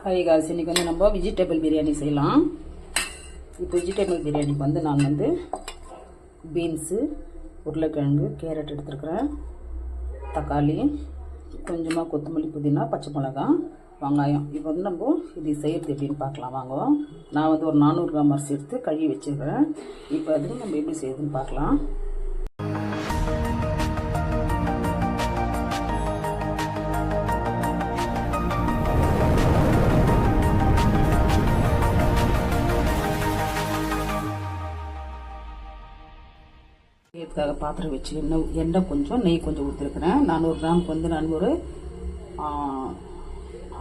Hi guys, இன்றைக்கி வந்து நம்ம வெஜிடபிள் பிரியாணி செய்யலாம். இப்போ வெஜிடபிள் பிரியாணிக்கு வந்து நான் வந்து பீன்ஸு, உருளைக்கிழங்கு, கேரட் எடுத்துருக்குறேன், தக்காளி, கொஞ்சமாக கொத்தமல்லி, புதினா, பச்சை மிளகாய், வெங்காயம். இப்போ வந்து நம்ம இது செய்கிறது எப்படின்னு பார்க்கலாம் வாங்க. நான் வந்து ஒரு 400 கிராம் அரிசி எடுத்து கழுவி வச்சுருக்கிறேன். இப்போ அதுக்கு நம்ம எப்படி செய்யுதுன்னு பார்க்கலாம். இதுக்காக பாத்திரம் வச்சு எண்ணெய் கொஞ்சம், நெய் கொஞ்சம் ஊற்றிருக்கிறேன். 400 கிராமுக்கு வந்து நான் ஒரு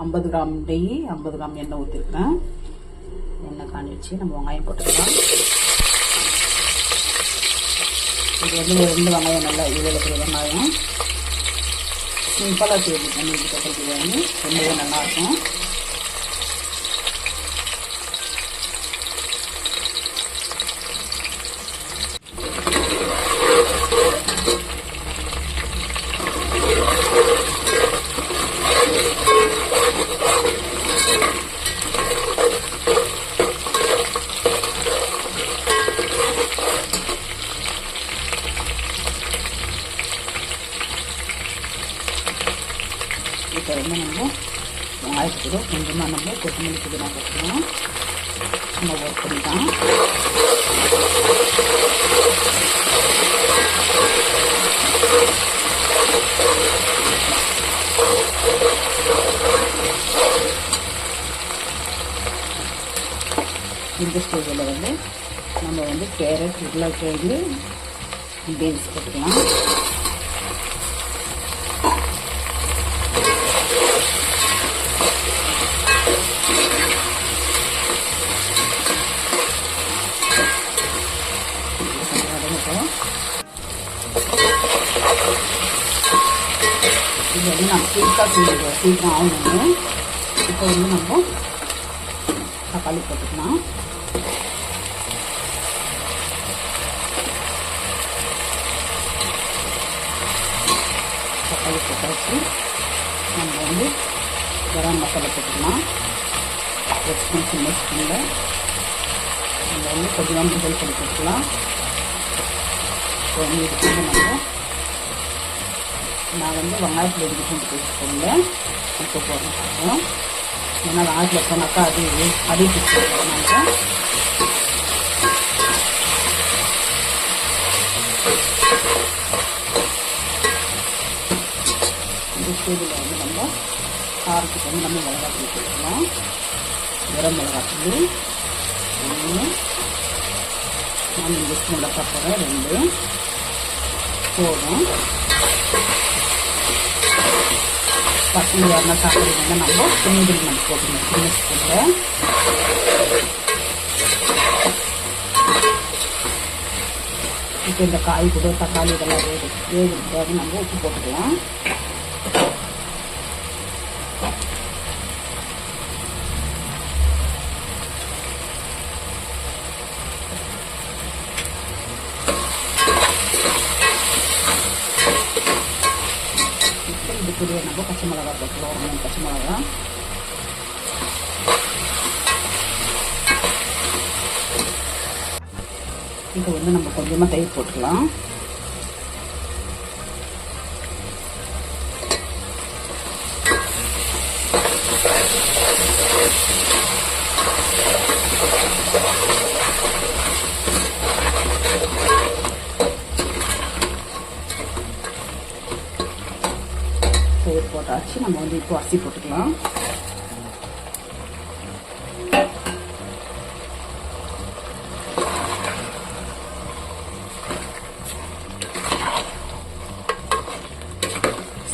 50 கிராம் நெய், 50 கிராம் எண்ணெய் ஊற்றிருக்கிறேன். எண்ணெய் காணி வச்சு நம்ம வெங்காயம் போட்டுக்கலாம். இது வந்து 2 வெங்காயம் நல்லா இவ்வளோ வெங்காயம் சிம்பிளாக செய்யணும். வெஜிடபிள் பிரியாணி ரொம்பவே நல்லாயிருக்கும். இப்போ வந்து நம்ம வெங்காயத்துக்கு கொஞ்சமாக நம்ம கொத்தமல்லி புதினா போட்டுக்கலாம். நம்ம ஒர்க் பண்ணிக்கலாம். இந்த ஸ்டேஜில் வந்து நம்ம வந்து கேரட், உருளைக்கிழங்கு, பீன்ஸ் போட்டுக்கலாம். இது வந்து நம்ம சீக்கிரம் ஆகணும். இப்போ வந்து நம்ம தக்காளி போட்டுக்கலாம். தக்காளி போட்டாச்சு. நம்ம வந்து கரம் மசாலா போட்டுக்கலாம். சின்ன ஸ்பூனில் நம்ம வந்து கொஞ்சமாக மிளகாய் பொடி போட்டுக்கலாம். இப்போ வந்து இதுக்கு வந்து நான் வந்து வெங்காயத்தில் எடுத்து பூண்டு பேஸ்ட் போடல, இப்போ போடுறோம். ஏன்னா வெங்காயத்தில் போனாக்கா அது பிடிச்சி போடுறாங்க. இந்த ஸ்டேஜில் வந்து நம்ம காரத்துக்கு வந்து நம்ம மிளகாத்தூள் போட்டுக்கலாம். கரம் மிளகாத்தூள் 1, நான் இந்த ஸ்பூனில் போடுறேன் 2 போதும். பசங்க யாருன்னா சாப்பிட்றதுனால நம்ம சின்ன மண் போட்டுக்கணும். சின்ன ஸ்பூனில் இப்போ இந்த காய் கூட தக்காளி இதெல்லாம் வேகிறதுக்காக நம்ம உப்பு போட்டுக்கலாம். இதுக்குரிய நம்ம பச்சை மிளகா போட்டுக்கலாம். 1 பச்சை மிளகா. இது வந்து நம்ம கொஞ்சமாக தயிர் போட்டுக்கலாம். தயிர் போட்டாச்சு. நம்ம வந்து இப்போ அரிசி போட்டுக்கலாம்.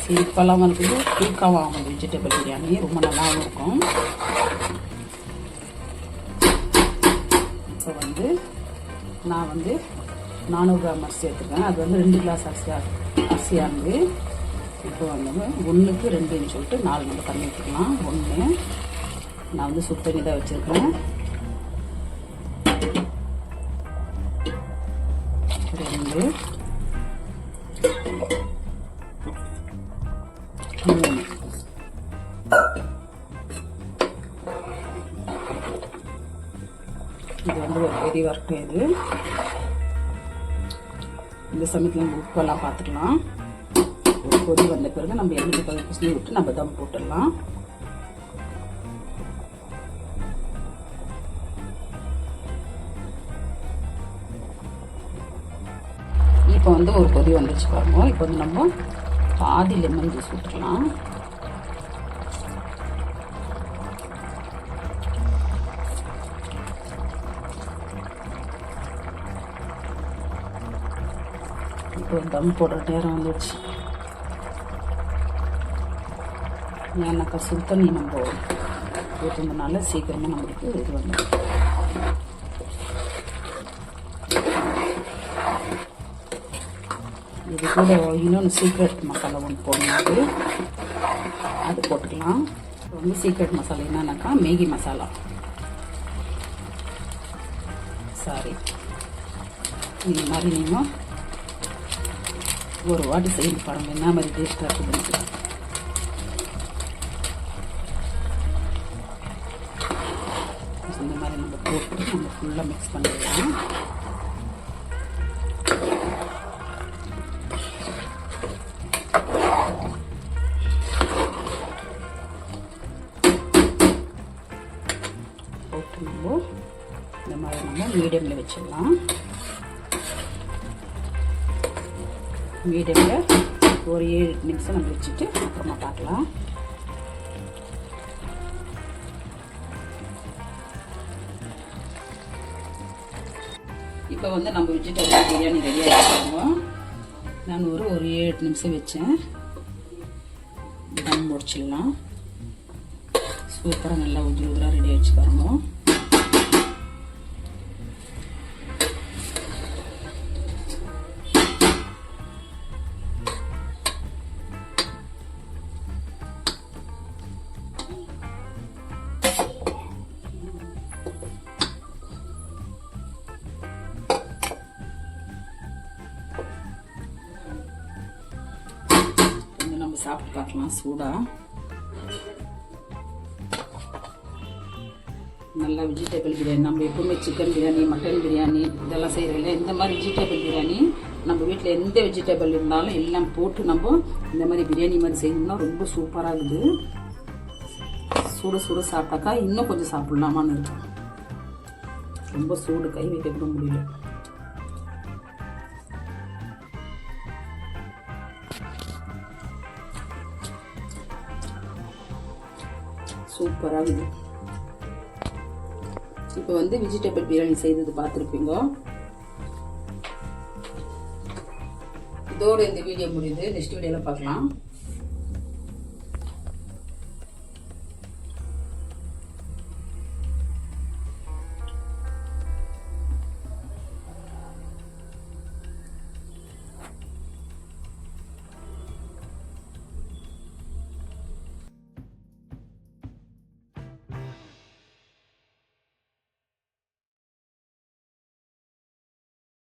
சிம்பிளாகவும் இருக்குது, குயிக்காகவும் ஆகும். வெஜிடபிள் பிரியாணி ரொம்ப நல்லாவும் இருக்கும். இப்போ வந்து நான் வந்து 400 கிராம் அரிசி எடுத்துருக்கேன். அது வந்து 2 கிளாஸ் அரிசியாக இருந்து இப்போ வந்து 1க்கு 2ன்னு சொல்லிட்டு 4 நம்ம தண்ணி ஊற்றிக்கலாம். 1 நான் வந்து சுடு தண்ணி தான் வச்சுருக்கேன். 2 3 இது வந்து ஒரு பெரிய வரட்டும். இது இந்த சமயத்தில் நம்ம உப்பெல்லாம் பார்த்துக்கலாம். ஒரு கொதி வந்த பிறகு நம்ம எண்ணெய் பகுதி விட்டு நம்ம தம் போட்டுடலாம். இப்போ வந்து ஒரு கொதி வந்துச்சு பாருங்க. இப்போ வந்து நம்ம பாதி லெமன் ஜூஸ் விட்டுக்கலாம். இப்போ தம் போடுற நேரம் வந்துடுச்சு. ஏன்னாக்கா சுடு தண்ணி நம்ம ஊற்றுனதுனால சீக்கிரமாக நம்மளுக்கு இது வந்துடும். இது கூட இன்னொன்று சீக்ரெட் மசாலா ஒன்று போடணும். அது போட்டுக்கலாம். ரொம்ப சீக்ரெட் மசாலா என்னன்னாக்கா மேகி மசாலா. சாரி, இந்த மாதிரி நீங்கள் ஒரு வாட்டி செய்து பாருங்கள் என்ன மாதிரி டேஸ்ட்டாக இருக்குதுன்னு. இந்த மாதிரி நம்ம போட்டு நம்ம ஃபுல்லாக மிக்ஸ் பண்ணிடலாம். போட்டு நம்ம இந்த மாதிரி நம்ம மீடியமில் வச்சிடலாம். மீடியமில் ஒரு 7 நிமிஷம் நம்ம வச்சுட்டு அப்புறமா பார்க்கலாம். இப்போ வந்து நம்ம வெஜிடபிள் பிரியாணி ரெடி ஆகிடுவோம். நான் ஒரு 7 நிமிஷம் வச்சேன். தம் முடிச்சிடலாம். சூப்பராக நல்லா உதிராக ரெடி ஆகிடுச்சு பாருங்க. நம்ம சாப்பிட்டு பார்க்கலாம். சூடா நல்லா வெஜிடபிள் பிரியாணி. நம்ம எப்பவுமே சிக்கன் பிரியாணி, மட்டன் பிரியாணி இதெல்லாம் செய்கிறதில்ல. இந்த மாதிரி வெஜிடபிள் பிரியாணி நம்ம வீட்டில் எந்த வெஜிடபிள் இருந்தாலும் எல்லாம் போட்டு நம்ம இந்த மாதிரி பிரியாணி மாதிரி செய்யணும்னா ரொம்ப சூப்பராக இருக்குது. சூடு சூடு சாப்பிட்டாக்கா இன்னும் கொஞ்சம் சாப்பிட்லாமான்னு இருக்கும். ரொம்ப சூடு, கை வைக்க கூட முடியல. சூப்பராக இருக்குது. இப்போ வந்து வெஜிடபிள் பிரியாணி செய்தது பார்த்துருப்பீங்க. இதோட இந்த வீடியோ முடியுது. நெக்ஸ்ட் வீடியோவில் பார்க்கலாம்.